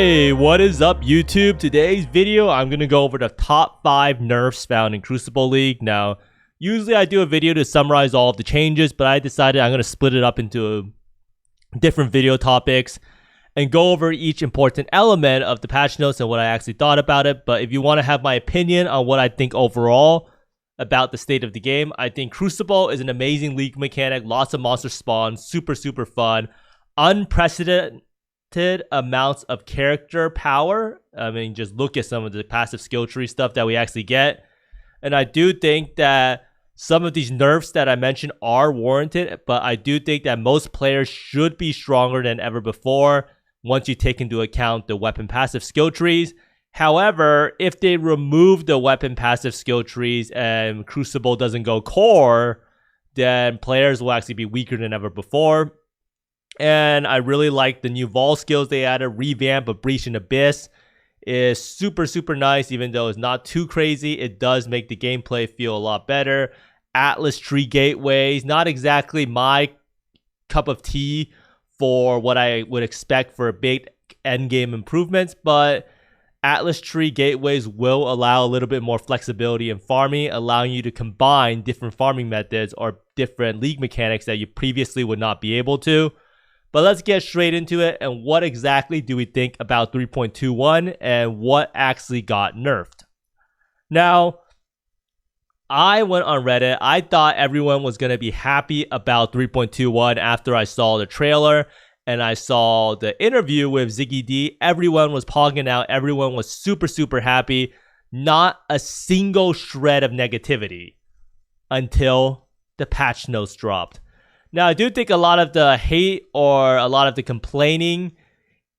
Hey, what is up YouTube? Today's video, I'm going to go over the top 5 nerfs found in Crucible League. Now, usually I do a video to summarize all of the changes, but I decided I'm going to split it up into different video topics and go over each important element of the patch notes and what I actually thought about it. But if you want to have my opinion on what I think overall about the state of the game, I think Crucible is an amazing league mechanic. Lots of monster spawns, super fun, unprecedented amounts of character power. I mean, just look at some of the passive skill tree stuff that we actually get. And I do think that some of these nerfs that I mentioned are warranted, but I do think that most players should be stronger than ever before once you take into account the weapon passive skill trees. However, if they remove the weapon passive skill trees and Crucible doesn't go core, then players will actually be weaker than ever before. And I really like the new Vol skills they added. Revamp of Breach and Abyss is super nice, even though it's not too crazy. It does make the gameplay feel a lot better. Atlas Tree Gateways, not exactly my cup of tea for what I would expect for big endgame improvements, but Atlas Tree Gateways will allow a little bit more flexibility in farming, allowing you to combine different farming methods or different league mechanics that you previously would not be able to. But let's get straight into it, and what exactly do we think about 3.21 and what actually got nerfed? Now, I went on Reddit. I thought everyone was going to be happy about 3.21 after I saw the trailer and I saw the interview with Ziggy D. Everyone was pogging out. Everyone was super happy. Not a single shred of negativity until the patch notes dropped. Now, I do think a lot of the hate or a lot of the complaining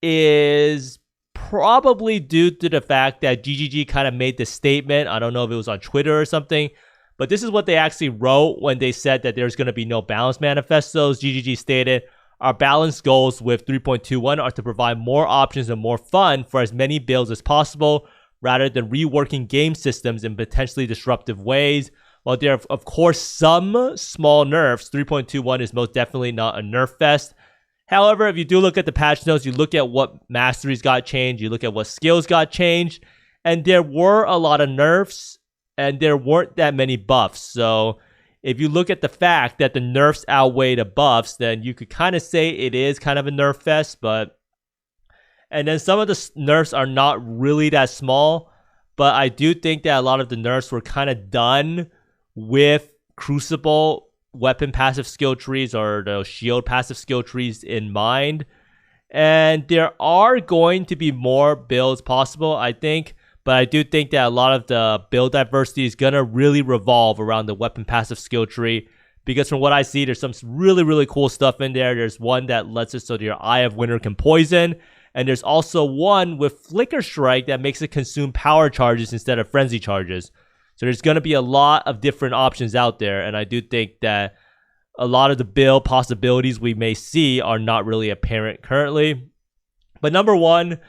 is probably due to the fact that GGG kind of made this statement. I don't know if it was on Twitter or something, but this is what they actually wrote when they said that there's going to be no balance manifestos. GGG stated, "Our balance goals with 3.21 are to provide more options and more fun for as many builds as possible, rather than reworking game systems in potentially disruptive ways. While there are, of course, some small nerfs, 3.21 is most definitely not a nerf fest. However, if you do look at the patch notes, you look at what masteries got changed, you look at what skills got changed, and there were a lot of nerfs, and there weren't that many buffs. So if you look at the fact that the nerfs outweigh the buffs, then you could kind of say it is kind of a nerf fest. And then some of the nerfs are not really that small, but I do think that a lot of the nerfs were kind of done with Crucible weapon passive skill trees or the shield passive skill trees in mind. And there are going to be more builds possible, I think, but I do think that a lot of the build diversity is going to really revolve around the weapon passive skill tree, because from what I see, there's some really cool stuff in there. There's one that lets it so that your Eye of Winter can poison, and there's also one with Flicker Strike that makes it consume power charges instead of frenzy charges. So there's going to be a lot of different options out there, and I do think that a lot of the build possibilities we may see are not really apparent currently. But number one,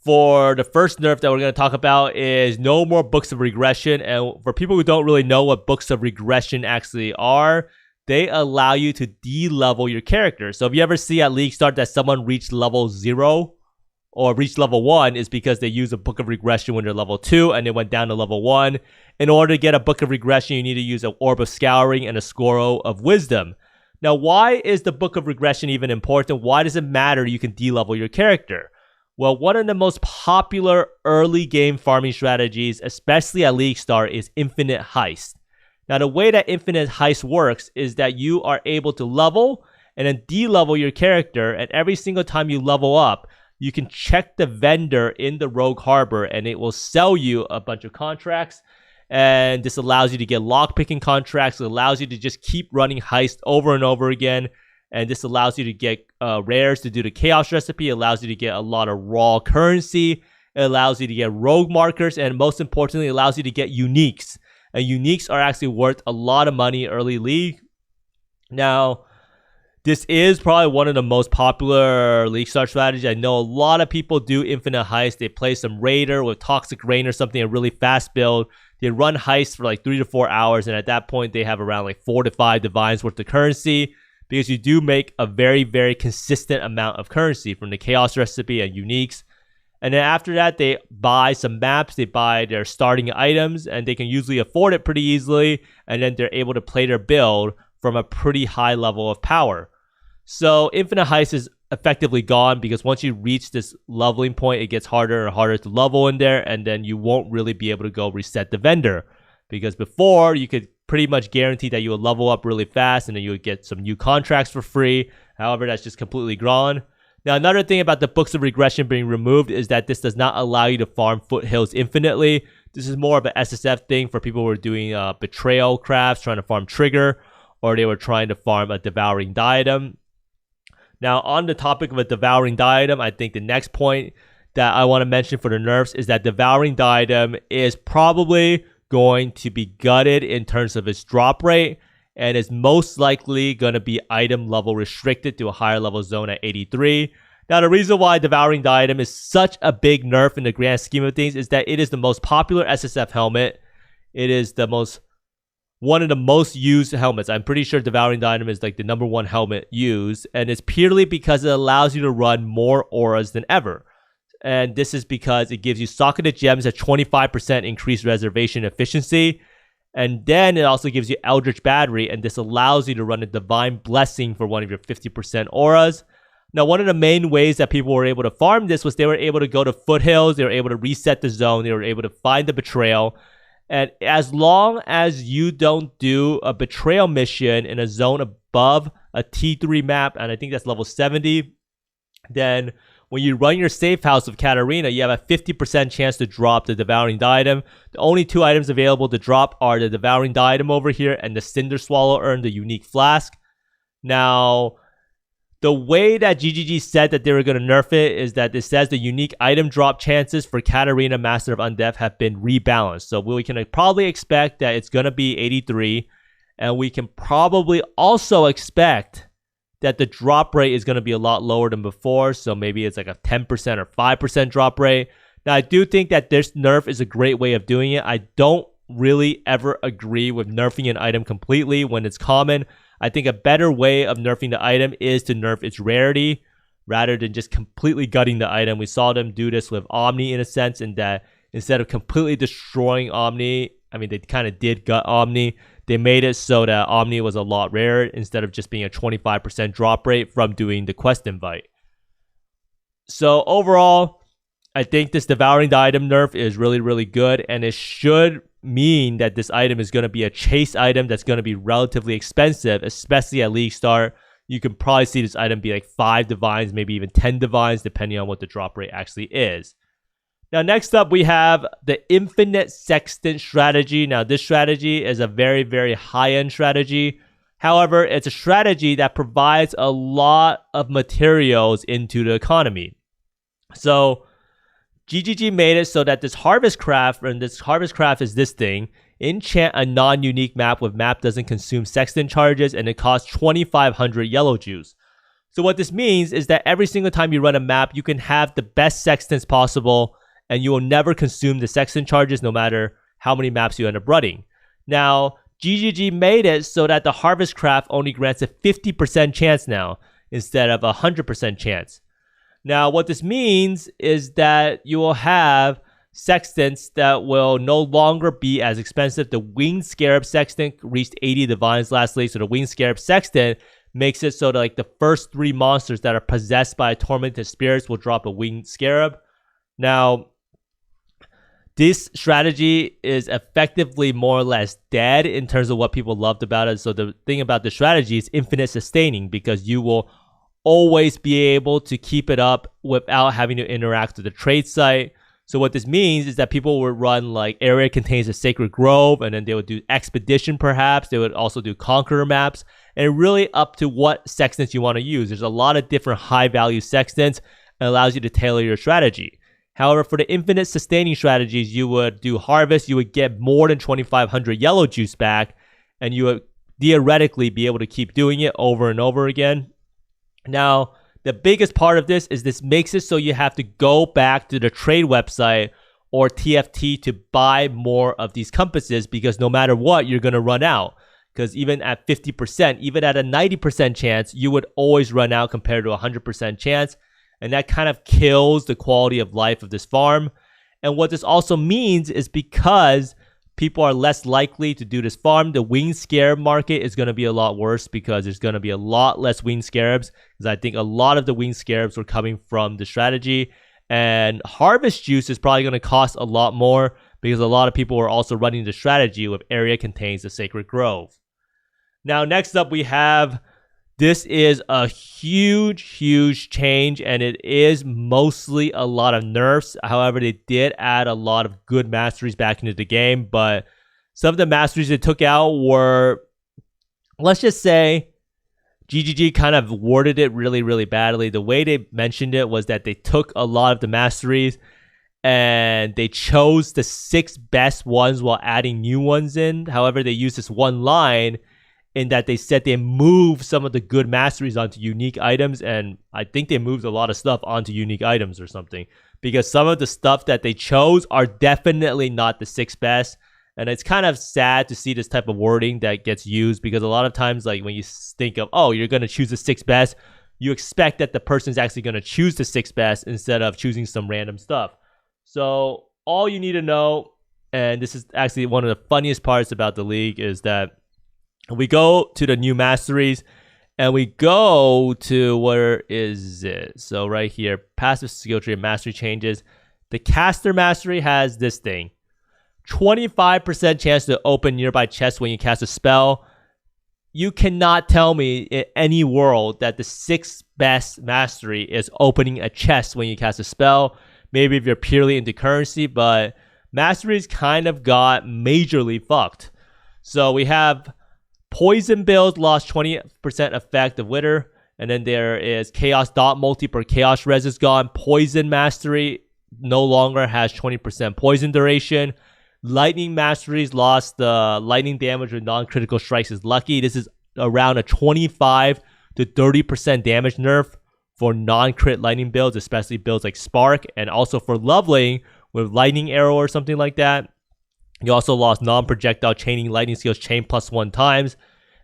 for the first nerf that we're going to talk about, is no more Books of Regression. And for people who don't really know what Books of Regression actually are, they allow you to de-level your character. So if you ever see at League Start that someone reached level 0 or reached level 1, is because they use a Book of Regression when they're level 2 and they went down to level 1. In order to get a Book of Regression, you need to use an Orb of Scouring and a Score of Wisdom. Now, why is the Book of Regression even important? Why does it matter you can de-level your character? Well, one of the most popular early game farming strategies, especially at League Start, is Infinite Heist. Now, the way that Infinite Heist works is that you are able to level and then de-level your character, and every single time you level up, you can check the vendor in the Rogue Harbor and it will sell you a bunch of contracts. And this allows you to get lockpicking contracts. It allows you to just keep running heist over and over again. And this allows you to get rares to do the chaos recipe. It allows you to get a lot of raw currency. It allows you to get rogue markers. And most importantly, it allows you to get uniques. And uniques are actually worth a lot of money early league. Now, this is probably one of the most popular League Start strategies. I know a lot of people do Infinite Heist. They play some Raider with Toxic Rain or something, a really fast build. They run Heist for like 3 to 4 hours, and at that point, they have around like 4 to 5 Divines worth of currency. because you do make a very, very consistent amount of currency from the Chaos recipe and uniques. And then after that, they buy some maps, they buy their starting items, and they can usually afford it pretty easily, and then they're able to play their build from a pretty high level of power. So Infinite Heist is effectively gone, because once you reach this leveling point, it gets harder and harder to level in there, and then you won't really be able to go reset the vendor. Because before, you could pretty much guarantee that you would level up really fast and then you would get some new contracts for free. However, that's just completely gone. Now, another thing about the Books of Regression being removed is that this does not allow you to farm foothills infinitely. This is more of an SSF thing for people who are doing betrayal crafts, trying to farm trigger, or they were trying to farm a devouring diadem. Now, on the topic of a devouring diadem, I think the next point that I want to mention for the nerfs is that devouring diadem is probably going to be gutted in terms of its drop rate, and is most likely going to be item level restricted to a higher level zone at 83. Now, the reason why Devouring Diadem is such a big nerf in the grand scheme of things is that it is the most popular SSF helmet. It is one of the most used helmets. I'm pretty sure Devouring Diadem is like the #1 helmet used, and it's purely because it allows you to run more auras than ever. And this is because it gives you socketed gems at 25% increased reservation efficiency. And then it also gives you Eldritch Battery, and this allows you to run a Divine Blessing for one of your 50% auras. Now, one of the main ways that people were able to farm this was they were able to go to foothills, they were able to reset the zone, they were able to find the betrayal. And as long as you don't do a betrayal mission in a zone above a T3 map, and I think that's level 70, then when you run your safe house of Katarina, you have a 50% chance to drop the Devouring Diadem. The only 2 items available to drop are the Devouring Diadem over here and the Cinder Swallow Urn, the unique flask. Now, the way that GGG said that they were going to nerf it is that it says the unique item drop chances for Katarina Master of Undeath have been rebalanced. So we can probably expect that it's going to be 83, and we can probably also expect that the drop rate is going to be a lot lower than before. So maybe it's like a 10% or 5% drop rate. Now, I do think that this nerf is a great way of doing it. I don't really ever agree with nerfing an item completely when it's common. I think a better way of nerfing the item is to nerf its rarity rather than just completely gutting the item. We saw them do this with Omni in a sense, in that instead of completely destroying Omni, I mean, they kind of did gut Omni. They made it so that Omni was a lot rarer instead of just being a 25% drop rate from doing the quest invite. So overall, I think this Devouring Diadem nerf is really, really good, and it should mean that this item is going to be a chase item that's going to be relatively expensive, especially at League Start. You can probably see this item be like 5 divines, maybe even 10 divines, depending on what the drop rate actually is. Now, next up, we have the Infinite Sextant strategy. Now, this strategy is a very, very high-end strategy. However, it's a strategy that provides a lot of materials into the economy. So, GGG made it so that this Harvest Craft, and this Harvest Craft is this thing, enchant a non-unique map with map doesn't consume Sextant charges, and it costs 2,500 yellow juice. So what this means is that every single time you run a map, you can have the best Sextants possible, and you will never consume the Sextant charges no matter how many maps you end up running. Now, GGG made it so that the Harvest Craft only grants a 50% chance now instead of a 100% chance. Now, what this means is that you will have Sextants that will no longer be as expensive. The Winged Scarab Sextant reached 80 divines last league, so the Winged Scarab Sextant makes it so that like the first 3 monsters that are possessed by tormented spirits will drop a Winged Scarab. Now, this strategy is effectively more or less dead in terms of what people loved about it. So the thing about the strategy is infinite sustaining, because you will always be able to keep it up without having to interact with the trade site. So what this means is that people would run like area contains a sacred grove, and then they would do expedition perhaps. They would also do conqueror maps, and really up to what sextants you want to use. There's a lot of different high value sextants, and allows you to tailor your strategy. However, for the infinite sustaining strategies, you would do harvest, you would get more than 2,500 yellow juice back, and you would theoretically be able to keep doing it over and over again. Now, the biggest part of this is this makes it so you have to go back to the trade website or TFT to buy more of these compasses, because no matter what, you're going to run out. because even at 50%, even at a 90% chance, you would always run out compared to a 100% chance. And that kind of kills the quality of life of this farm. And what this also means is because people are less likely to do this farm, the winged scarab market is going to be a lot worse because there's going to be a lot less winged scarabs. Because I think a lot of the winged scarabs were coming from the strategy. And harvest juice is probably going to cost a lot more because a lot of people are also running the strategy with area contains the sacred grove. Now, next up we have, this is a huge change, and it is mostly a lot of nerfs. However, they did add a lot of good masteries back into the game, but some of the masteries they took out were, let's just say, GGG kind of worded it really badly. The way they mentioned it was that they took a lot of the masteries and they chose the 6 best ones while adding new ones in. However, they used this one line in that they said they moved some of the good masteries onto unique items, and I think they moved a lot of stuff onto unique items or something, because some of the stuff that they chose are definitely not the 6 best. And it's kind of sad to see this type of wording that gets used, because a lot of times, like when you think of, oh, you're going to choose the 6 best, you expect that the person's actually going to choose the 6 best instead of choosing some random stuff. So all you need to know, and this is actually one of the funniest parts about the league, is that we go to the new masteries and we go to, where is it? So right here, passive skill tree and mastery changes. The caster mastery has this thing: 25% chance to open nearby chests when you cast a spell. You cannot tell me in any world that the 6th best mastery is opening a chest when you cast a spell. Maybe if you're purely into currency, but masteries kind of got majorly fucked. So we have poison builds lost 20% effect of Wither. And then there is Chaos Dot Multi per Chaos Res is gone. Poison Mastery no longer has 20% poison duration. Lightning Masteries lost the lightning damage with non-critical strikes is lucky. This is around a 25 to 30% damage nerf for non-crit lightning builds, especially builds like Spark, and also for leveling with Lightning Arrow or something like that. You also lost non-projectile chaining lightning skills chain +1 times,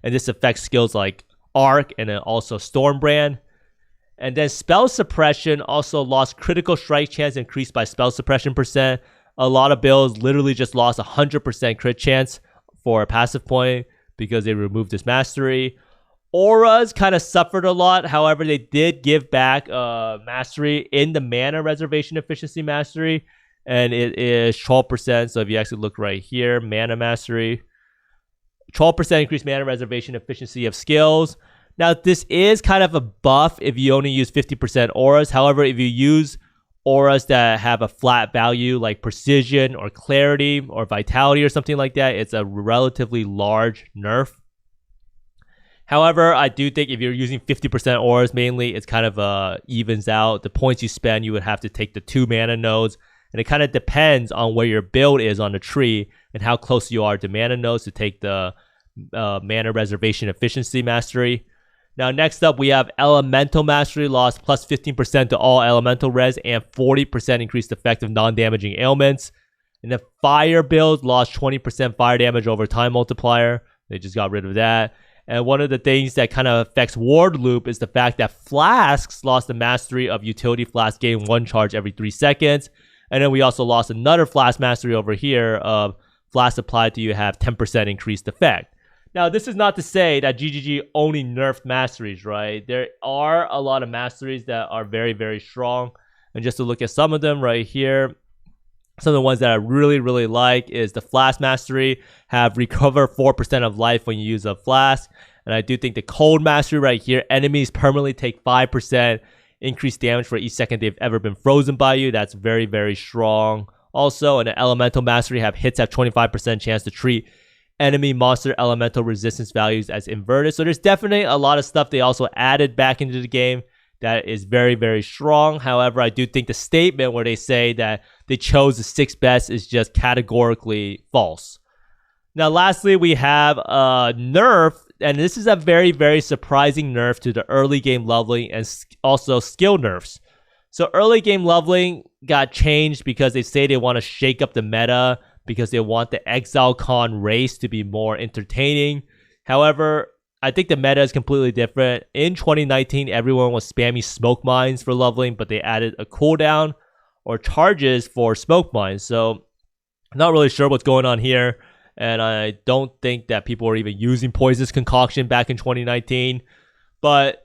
and this affects skills like Arc and then also Stormbrand. And then spell suppression also lost critical strike chance increased by spell suppression %. A lot of builds literally just lost 100% crit chance for a passive point because they removed this mastery. Auras kind of suffered a lot. However, they did give back mastery in the mana reservation efficiency mastery, and it is 12%. So if you actually look right here, mana mastery, 12% increased mana reservation efficiency of skills. Now, this is kind of a buff if you only use 50% auras. However, if you use auras that have a flat value like precision or clarity or vitality or something like that, it's a relatively large nerf. However, I do think if you're using 50% auras mainly, it's kind of evens out. The points you spend, you would have to take the 2 mana nodes. And it kind of depends on where your build is on the tree and how close you are to mana nodes to take the mana reservation efficiency mastery. Now, next up, we have Elemental Mastery lost plus 15% to all Elemental res and 40% increased effect of non-damaging ailments. And the Fire build lost 20% fire damage over time multiplier. They just got rid of that. And one of the things that kind of affects Ward Loop is the fact that Flasks lost the mastery of Utility Flask, gain 1 charge every 3 seconds. And then we also lost another Flask mastery over here of Flask applied to you have 10% increased effect. Now, this is not to say that GGG only nerfed masteries, right? There are a lot of masteries that are very strong. And just to look at some of them right here, some of the ones that I really like is the Flask mastery, have recover 4% of life when you use a Flask. And I do think the Cold mastery right here, enemies permanently take 5% increased damage for each second they've ever been frozen by you. That's very strong. Also, in an Elemental mastery, have hits have 25% chance to treat enemy monster elemental resistance values as inverted. So there's definitely a lot of stuff they also added back into the game that is very strong. However, I do think the statement where they say that they chose the 6th best is just categorically false. Now, lastly, we have a nerf, and this is a very surprising nerf to the early game leveling and also skill nerfs. So early game leveling got changed because they say they want to shake up the meta because they want the ExileCon race to be more entertaining. However, I think the meta is completely different. In 2019, everyone was spamming smoke mines for leveling, but they added a cooldown or charges for smoke mines. So I'm not really sure what's going on here. And I don't think that people were even using Poison's Concoction back in 2019. But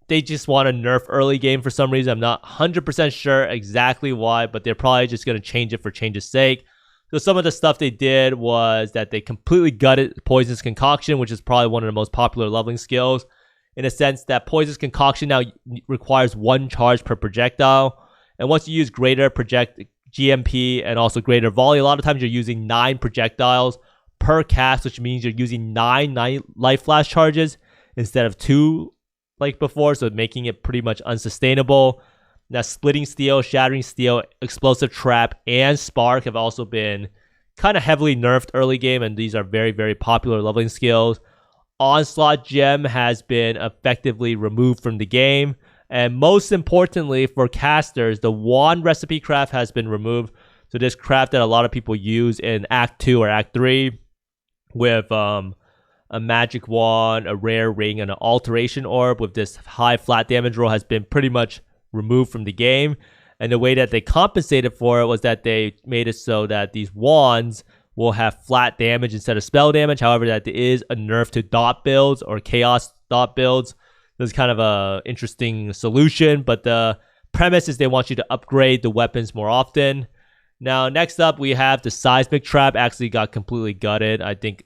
they just want to nerf early game for some reason. I'm not 100% sure exactly why, but they're probably just going to change it for change's sake. So some of the stuff they did was that they completely gutted Poison's Concoction, which is probably one of the most popular leveling skills, in a sense that Poison's Concoction now requires 1 charge per projectile. And once you use greater GMP and also greater volley, a lot of times you're using 9 projectiles per cast, which means you're using 9 life flash charges instead of 2 like before, so making it pretty much unsustainable. Now, Splitting Steel, Shattering Steel, Explosive Trap, and Spark have also been kind of heavily nerfed early game, and these are very, very popular leveling skills. Onslaught Gem has been effectively removed from the game, and most importantly for casters, the Wand Recipe craft has been removed. So this craft that a lot of people use in Act 2 or Act 3 with a magic wand, a rare ring, and an alteration orb with this high flat damage roll has been pretty much removed from the game. And the way that they compensated for it was that they made it so that these wands will have flat damage instead of spell damage. However, that there is a nerf to dot builds or chaos dot builds. This is kind of a interesting solution, but the premise is they want you to upgrade the weapons more often. Now, next up, we have the Seismic Trap actually got completely gutted. I think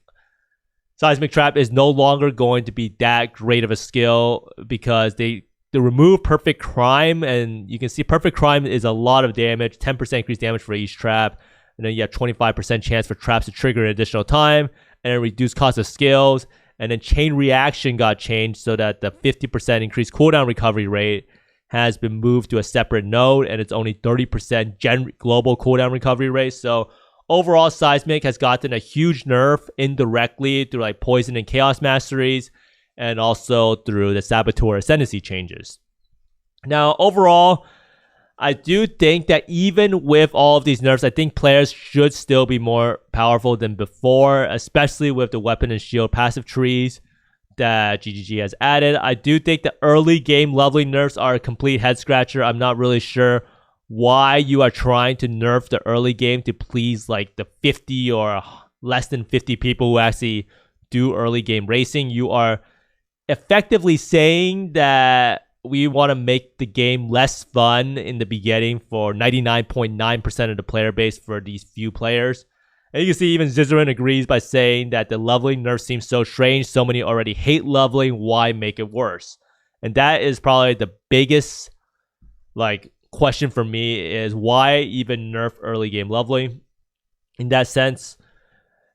Seismic Trap is no longer going to be that great of a skill because they remove Perfect Crime, and you can see Perfect Crime is a lot of damage, 10% increased damage for each trap, and then you have 25% chance for traps to trigger an additional time, and then reduced cost of skills, and then Chain Reaction got changed so that the 50% increased cooldown recovery rate has been moved to a separate node, and it's only 30% global cooldown recovery rate. So overall, Seismic has gotten a huge nerf indirectly through like Poison and Chaos Masteries, and also through the Saboteur Ascendancy changes. Now, overall, I do think that even with all of these nerfs, I think players should still be more powerful than before, especially with the weapon and shield passive trees that GGG has added. I do think the early game leveling nerfs are a complete head scratcher. I'm not really sure why you are trying to nerf the early game to please like the 50 or less than 50 people who actually do early game racing. You are effectively saying that we want to make the game less fun in the beginning for 99.9% of the player base for these few players. And you can see even Zizarin agrees by saying that the leveling nerf seems so strange. So many already hate leveling. Why make it worse? And that is probably the biggest like question for me, is why even nerf early game leveling in that sense.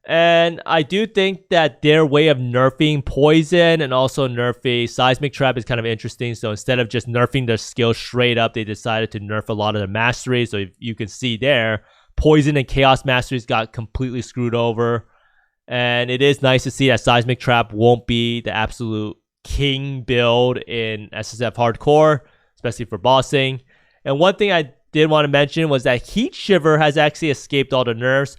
And I do think that their way of nerfing Poison and also nerfing Seismic Trap is kind of interesting. So instead of just nerfing their skills straight up, they decided to nerf a lot of their masteries. So if you can see there, Poison and Chaos Masteries got completely screwed over. And it is nice to see that Seismic Trap won't be the absolute king build in SSF Hardcore, especially for bossing. And one thing I did want to mention was that Heat Shiver has actually escaped all the nerfs,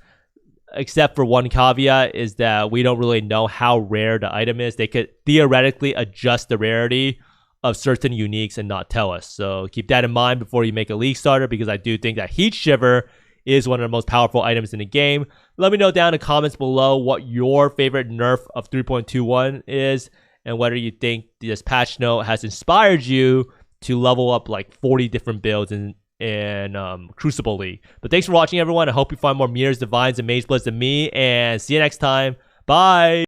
except for one caveat, is that we don't really know how rare the item is. They could theoretically adjust the rarity of certain uniques and not tell us. So keep that in mind before you make a league starter, because I do think that Heat Shiver is one of the most powerful items in the game. Let me know down in the comments below what your favorite nerf of 3.21 is, and whether you think this patch note has inspired you to level up like 40 different builds in Crucible League. But thanks for watching, everyone. I hope you find more Mirrors, Divines, and Magebloods than me, and see you next time. Bye!